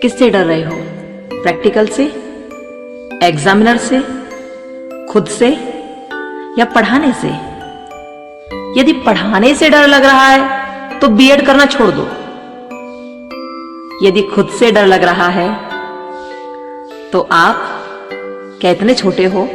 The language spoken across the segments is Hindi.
किससे डर रहे हो? प्रैक्टिकल से, एग्जामिनर से, खुद से या पढ़ाने से? यदि पढ़ाने से डर लग रहा है तो बीएड करना छोड़ दो। यदि खुद से डर लग रहा है तो आप क्या इतने छोटे हो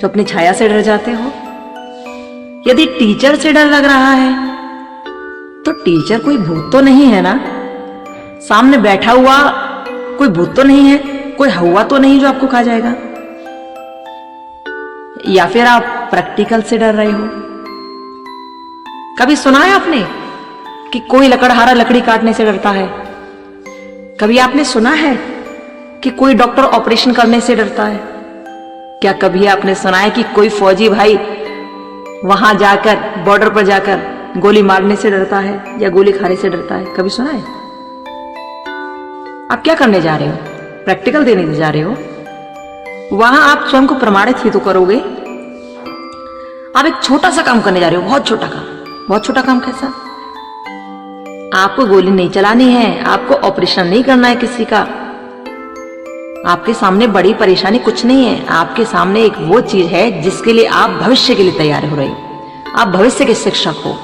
जो अपनी छाया से डर जाते हो? यदि टीचर से डर लग रहा है तो टीचर कोई भूत तो नहीं है ना? सामने बैठा हुआ कोई भूत तो नहीं है, कोई हवा तो नहीं जो आपको खा जाएगा? या फिर आप प्रैक्टिकल से डर रहे हो? कभी सुना है आपने कि कोई लकड़हारा लकड़ी काटने से डरता है? कभी आपने सुना है कि कोई डॉक्टर ऑपरेशन करने से डरता है? क्या कभी आपने सुना है कि कोई फौजी भाई वहां जाकर, बॉर्डर पर जाकर गोली मारने से डरता है या गोली खाने से डरता है? कभी सुना है? आप क्या करने जा रहे हो? प्रैक्टिकल देने जा रहे हो। वहां आप स्वयं को प्रमाणित ही तो करोगे। आप एक छोटा सा काम करने जा रहे हो, बहुत छोटा काम। बहुत छोटा काम कैसा? आपको गोली नहीं चलानी है, आपको ऑपरेशन नहीं करना है किसी का। आपके सामने बड़ी परेशानी कुछ नहीं है। आपके सामने एक वो चीज है जिसके लिए आप भविष्य के लिए तैयार हो रहे हो। आप भविष्य के शिक्षक हो,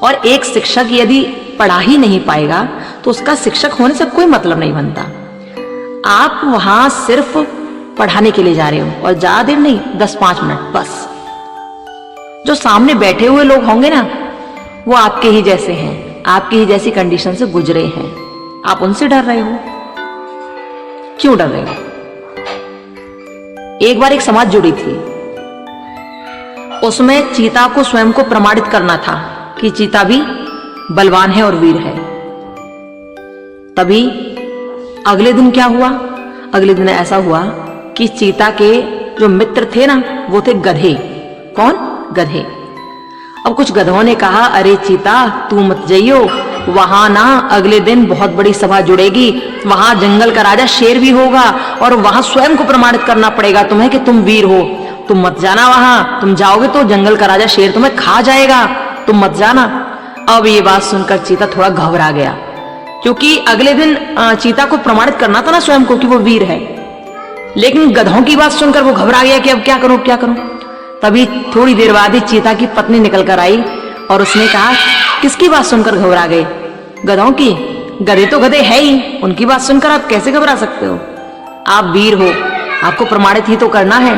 और एक शिक्षक यदि पढ़ा ही नहीं पाएगा तो उसका शिक्षक होने से कोई मतलब नहीं बनता। आप वहां सिर्फ पढ़ाने के लिए जा रहे हो, और ज्यादा देर नहीं, 10-5 मिनट बस। जो सामने बैठे हुए लोग होंगे ना, वो आपके ही जैसे हैं, आपकी ही जैसी कंडीशन से गुजरे हैं। आप उनसे डर रहे हो। क्यों डर रहे हो? एक बार एक समाज जुड़ी थी, उसमें चीता को स्वयं को प्रमाणित करना था कि चीता भी बलवान है और वीर है। तभी अगले दिन क्या हुआ? अगले दिन ऐसा हुआ कि चीता के जो मित्र थे ना, वो थे गधे। कौन? गधे। अब कुछ गधों ने कहा, अरे चीता तू मत जाइयो, वहां ना अगले दिन बहुत बड़ी सभा जुड़ेगी, वहां जंगल का राजा शेर भी होगा, और वहां स्वयं को प्रमाणित करना पड़ेगा तुम्हें कि तुम वीर हो। तुम मत जाना वहां, तुम जाओगे तो जंगल का राजा शेर तुम्हें खा जाएगा, तुम मत जाना। अब ये बात सुनकर चीता थोड़ा घबरा गया, क्योंकि अगले दिन चीता को प्रमाणित करना था ना स्वयं को कि वो वीर है। लेकिन गधों की बात सुनकर वो घबरा गया कि अब क्या करूं, क्या करूं। तभी थोड़ी देर बाद ही चीता की पत्नी निकल कर आई और उसने कहा, किसकी बात सुनकर घबरा गए? गधों की? गधे तो गधे है ही, उनकी बात सुनकर आप कैसे घबरा सकते हो? आप वीर हो, आपको प्रमाणित ही तो करना है।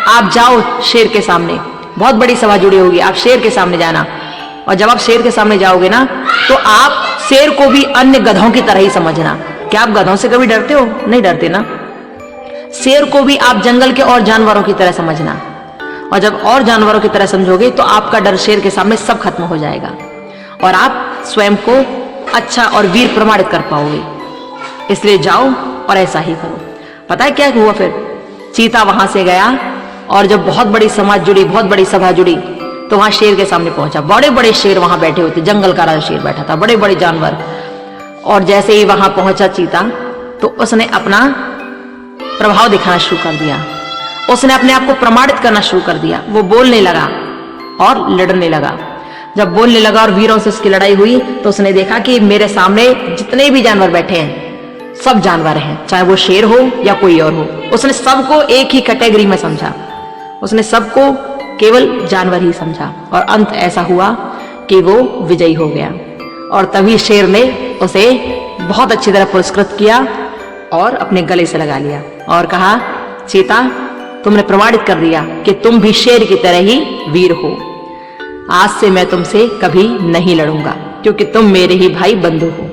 आप जाओ शेर के सामने, बहुत बड़ी सभा जुड़ी होगी, आप शेर के सामने जाना। और जब आप शेर के सामने जाओगे ना, तो आप शेर को भी अन्य गधों की तरह ही समझना। क्या आप गधों से कभी डरते हो? नहीं डरते ना। शेर को भी आप जंगल के और जानवरों की तरह समझना, और जब और जानवरों की तरह समझोगे तो आपका डर शेर के सामने सब खत्म हो जाएगा, और आप स्वयं को अच्छा और वीर प्रमाणित कर पाओगे। इसलिए जाओ और ऐसा ही करो। पता है क्या हुआ फिर? चीता वहां से गया, और जब बहुत बड़ी समाज जुड़ी, बहुत बड़ी सभा जुड़ी, तो वहां शेर के सामने पहुंचा। बड़े बड़े शेर वहां बैठे हुए थे, जंगल का राजा शेर बैठा था, बड़े बड़े जानवर। और जैसे ही वहां पहुंचा चीता, तो उसने अपना प्रभाव दिखाना शुरू कर दिया। उसने अपने आप को प्रमाणित करना शुरू कर दिया। वो बोलने लगा और लड़ने लगा। जब बोलने लगा और वीरों से उसकी लड़ाई हुई, तो उसने देखा कि मेरे सामने जितने भी जानवर बैठे हैं सब जानवर हैं, चाहे वो शेर हो या कोई और हो। उसने सबको एक ही कैटेगरी में समझा, उसने सबको केवल जानवर ही समझा, और अंत ऐसा हुआ कि वो विजयी हो गया। और तभी शेर ने उसे बहुत अच्छी तरह पुरस्कृत किया और अपने गले से लगा लिया और कहा, चीता तुमने प्रमाणित कर दिया कि तुम भी शेर की तरह ही वीर हो। आज से मैं तुमसे कभी नहीं लड़ूंगा, क्योंकि तुम मेरे ही भाई बंधु हो।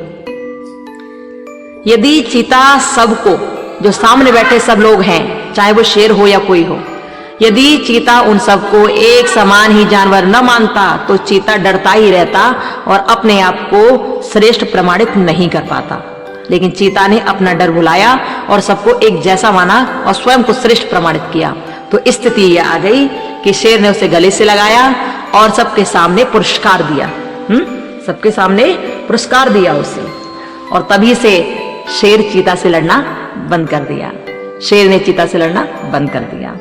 यदि चीता सबको, जो सामने बैठे सब लोग हैं, चाहे वो शेर हो या कोई हो, यदि चीता उन सबको एक समान ही जानवर न मानता, तो चीता डरता ही रहता और अपने आप को श्रेष्ठ प्रमाणित नहीं कर पाता। लेकिन चीता ने अपना डर भुलाया और सबको एक जैसा माना और स्वयं को श्रेष्ठ प्रमाणित किया। तो स्थिति यह आ गई कि शेर ने उसे गले से लगाया और सबके सामने पुरस्कार दिया। सबके सामने पुरस्कार दिया उसे, और तभी से शेर चीता से लड़ना बंद कर दिया। शेर ने चीता से लड़ना बंद कर दिया।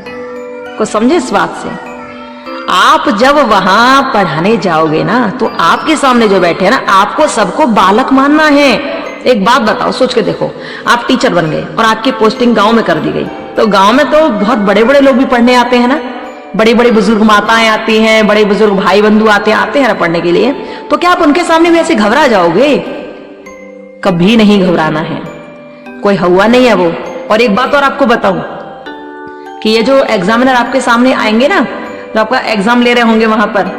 को समझे इस बात से? आप जब वहां पढ़ाने जाओगे ना, तो आपके सामने जो बैठे हैं ना, आपको सबको बालक मानना है, एक बात बताओ, सोच के देखो, आप टीचर बन गए और आपकी पोस्टिंग गांव में कर दी गई, तो गांव में तो बहुत बड़े बड़े लोग भी पढ़ने आते हैं ना, बड़ी बड़ी बुजुर्ग माताएं आती हैं, बड़े बुजुर्ग भाई बंधु आते हैं ना पढ़ने के लिए, तो क्या आप उनके सामने भी ऐसे घबरा जाओगे? कभी नहीं घबराना है, कोई हुआ नहीं है वो। और एक बात और आपको बताऊं कि ये जो एग्जामिनर आपके सामने आएंगे ना, जो आपका एग्जाम ले रहे होंगे वहां पर,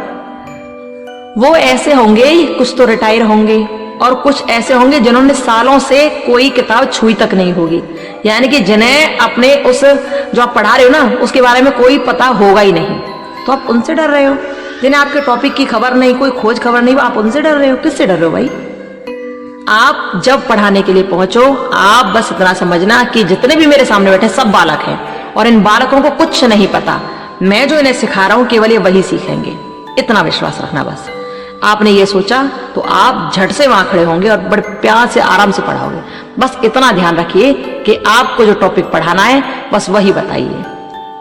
वो ऐसे होंगे, कुछ तो रिटायर होंगे और कुछ ऐसे होंगे जिन्होंने सालों से कोई किताब छुई तक नहीं होगी, यानी कि जिन्हें अपने उस जो आप पढ़ा रहे हो ना उसके बारे में कोई पता होगा ही नहीं, तो आप उनसे डर रहे हो। जिन्हें आपके टॉपिक की खबर नहीं, कोई खोज खबर नहीं, आप उनसे डर रहे हो। किससे डर रहे हो भाई? आप जब पढ़ाने के लिए पहुंचो, आप बस इतना समझना कि जितने भी मेरे सामने बैठे सब बालक हैं और इन बालकों को कुछ नहीं पता, मैं जो इन्हें सिखा रहा हूं केवल ये वही सीखेंगे, इतना विश्वास रखना बस। आपने ये सोचा तो आप झट से वहां खड़े होंगे और बड़े प्यार से आराम से पढ़ाओगे। बस इतना ध्यान रखिए कि आपको जो टॉपिक पढ़ाना है बस वही बताइए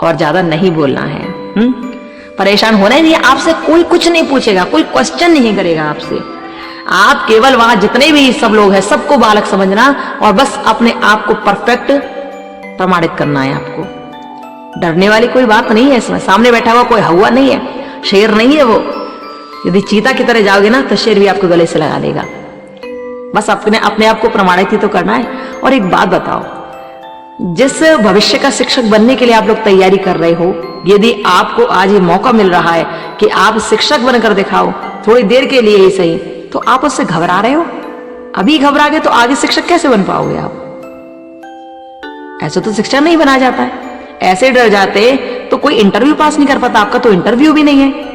और ज्यादा नहीं बोलना है। परेशान होना ही नहीं, आपसे कोई कुछ नहीं पूछेगा, कोई क्वेश्चन नहीं करेगा आपसे। आप केवल वहां जितने भी सब लोग हैं सबको बालक समझना और बस अपने आप को परफेक्ट प्रमाणित करना है। आपको डरने वाली कोई बात नहीं है इसमें। सामने बैठा हुआ कोई हवा नहीं है, शेर नहीं है वो। यदि चीता की तरह जाओगे ना तो शेर भी आपको गले से लगा लेगा। बस अपने आप को प्रमाणित ही तो करना है। और एक बात बताओ, जिस भविष्य का शिक्षक बनने के लिए आप लोग तैयारी कर रहे हो, यदि आपको आज ये मौका मिल रहा है कि आप शिक्षक बनकर दिखाओ थोड़ी देर के लिए ही सही, तो आप उससे घबरा रहे हो। अभी घबरा गए तो आगे शिक्षक कैसे बन पाओगे आप? ऐसे तो शिक्षक नहीं बना जाता है। ऐसे डर जाते तो कोई इंटरव्यू पास नहीं कर पाता। आपका तो इंटरव्यू भी नहीं है,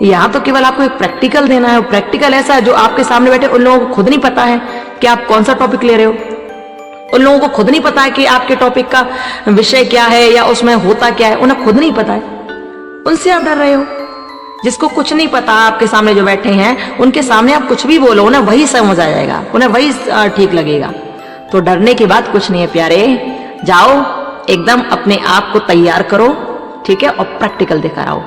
यहां तो केवल आपको एक प्रैक्टिकल देना है। प्रैक्टिकल ऐसा है जो आपके सामने बैठे उन लोगों को खुद नहीं पता है कि आप कौन सा टॉपिक ले रहे हो। उन लोगों को खुद नहीं पता है कि आपके टॉपिक का विषय क्या है या उसमें होता क्या है, उन्हें खुद नहीं पता है। उनसे आप डर रहे हो। जिसको कुछ नहीं पता, आपके सामने जो बैठे हैं उनके सामने आप कुछ भी बोलो, उन्हें वही समझ आ जाएगा, उन्हें वही ठीक लगेगा। तो डरने की बात कुछ नहीं है प्यारे। जाओ एकदम अपने आप को तैयार करो, ठीक है, और प्रैक्टिकल दिखा आओ।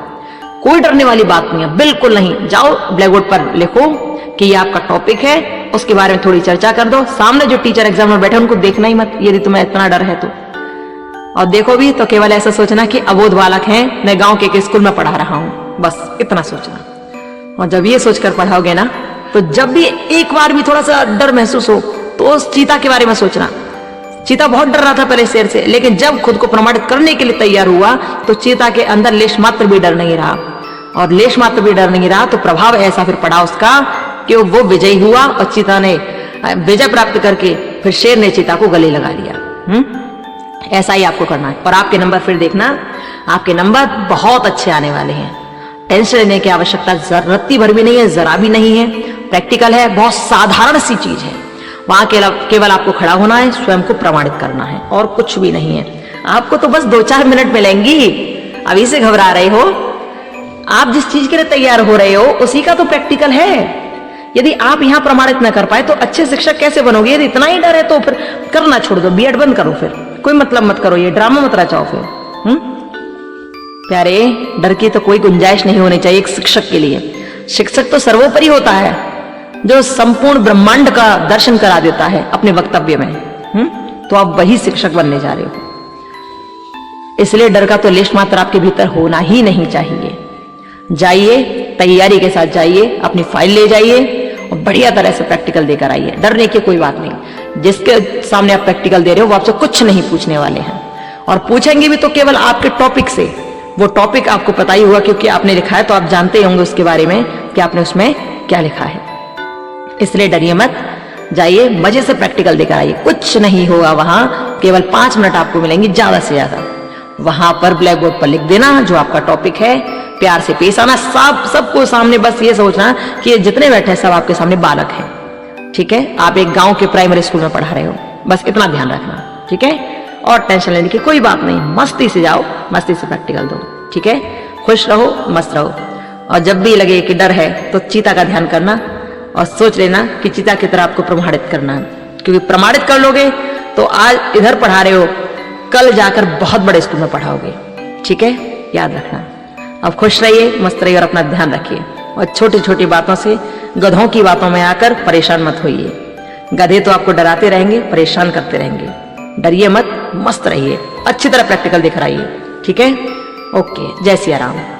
कोई डरने वाली बात नहीं है, बिल्कुल नहीं। जाओ ब्लैक बोर्ड पर लिखो कि ये आपका टॉपिक है, उसके बारे में थोड़ी चर्चा कर दो। सामने जो टीचर एग्जाम में बैठे उनको देखना ही मत, यदि तुम्हें इतना डर है तो। और देखो भी तो केवल ऐसा सोचना कि अबोध बालक हैं, मैं गांव के एक स्कूल में पढ़ा रहा हूं, बस इतना सोचना। और जब ये सोचकर पढ़ाओगे ना, तो जब भी एक बार भी थोड़ा सा डर महसूस हो तो उस चीता के बारे में सोचना। चीता बहुत डर रहा था पहले शेर से, लेकिन जब खुद को प्रमाणित करने के लिए तैयार हुआ तो चीता के अंदर लेश मात्र भी डर नहीं रहा। और लेश मात्र भी डर नहीं रहा तो प्रभाव ऐसा फिर पड़ा उसका कि वो विजयी हुआ और चीता ने विजय प्राप्त करके फिर शेर ने चीता को गले लगा लिया। ऐसा ही आपको करना है। और आपके नंबर फिर देखना, आपके नंबर बहुत अच्छे आने वाले हैं। टेंशन लेने की आवश्यकता जरूरत भर भी नहीं है, जरा भी नहीं है। प्रैक्टिकल है, बहुत साधारण सी चीज है। वहां केवल आपको खड़ा होना है, स्वयं को प्रमाणित करना है और कुछ भी नहीं है। आपको तो बस 2-4 मिनट मिलेंगी। अभी से घबरा रहे हो? आप जिस चीज के लिए तैयार हो रहे हो उसी का तो प्रैक्टिकल है। यदि आप यहां प्रमाणित न कर पाए तो अच्छे शिक्षक कैसे बनोगे? यदि इतना ही डर है तो फिर करना छोड़ दो, बीएड बंद करो, फिर कोई मतलब मत करो, ये ड्रामा मत रचाओ फिर। प्यारे, डर की तो कोई गुंजाइश नहीं होनी चाहिए एक शिक्षक के लिए। शिक्षक तो सर्वोपरि होता है, जो संपूर्ण ब्रह्मांड का दर्शन करा देता है अपने वक्तव्य में। तो आप वही शिक्षक बनने जा रहे हो। इसलिए डर का तो लेश मात्र आपके भीतर होना ही नहीं चाहिए। जाइए, तैयारी के साथ जाइए, अपनी फाइल ले जाइए और बढ़िया तरह से प्रैक्टिकल देकर आइए। डरने की कोई बात नहीं। जिसके सामने आप प्रैक्टिकल दे रहे हो वो आपसे कुछ नहीं पूछने वाले हैं, और पूछेंगे भी तो केवल आपके टॉपिक से। वो टॉपिक आपको पता ही होगा क्योंकि आपने लिखा है, तो आप जानते ही होंगे उसके बारे में कि आपने उसमें क्या लिखा है। इसलिए डरिए मत, जाइए मजे से प्रैक्टिकल देकर आइए। कुछ नहीं होगा वहां, केवल 5 मिनट आपको मिलेंगे ज्यादा से ज्यादा। वहां पर ब्लैक बोर्ड पर लिख देना जो आपका टॉपिक है, प्यार से पेश आना, सबको सामने। बस ये सोचना कि ये जितने बैठे हैं सब आपके सामने बालक हैं, ठीक है। आप एक गांव के प्राइमरी स्कूल में पढ़ा रहे हो, बस इतना ध्यान रखना, ठीक है। और टेंशन लेने की कोई बात नहीं, मस्ती से जाओ, मस्ती से प्रैक्टिकल दो, ठीक है। खुश रहो, मस्त रहो। और जब भी लगे कि डर है तो चीता का ध्यान करना और सोच लेना कि चीता की तरह आपको प्रमाणित करना है। क्योंकि प्रमाणित कर लोगे तो आज इधर पढ़ा रहे हो, कल जाकर बहुत बड़े स्कूल में पढ़ाओगे, ठीक है। याद रखना। अब खुश रहिए, मस्त रहिए और अपना ध्यान रखिए। और छोटी छोटी बातों से, गधों की बातों में आकर परेशान मत होइए। गधे तो आपको डराते रहेंगे, परेशान करते रहेंगे। डरिए मत, मस्त रहिए, अच्छी तरह प्रैक्टिकल दिख रही है। ठीक है, ओके, जय सिया राम।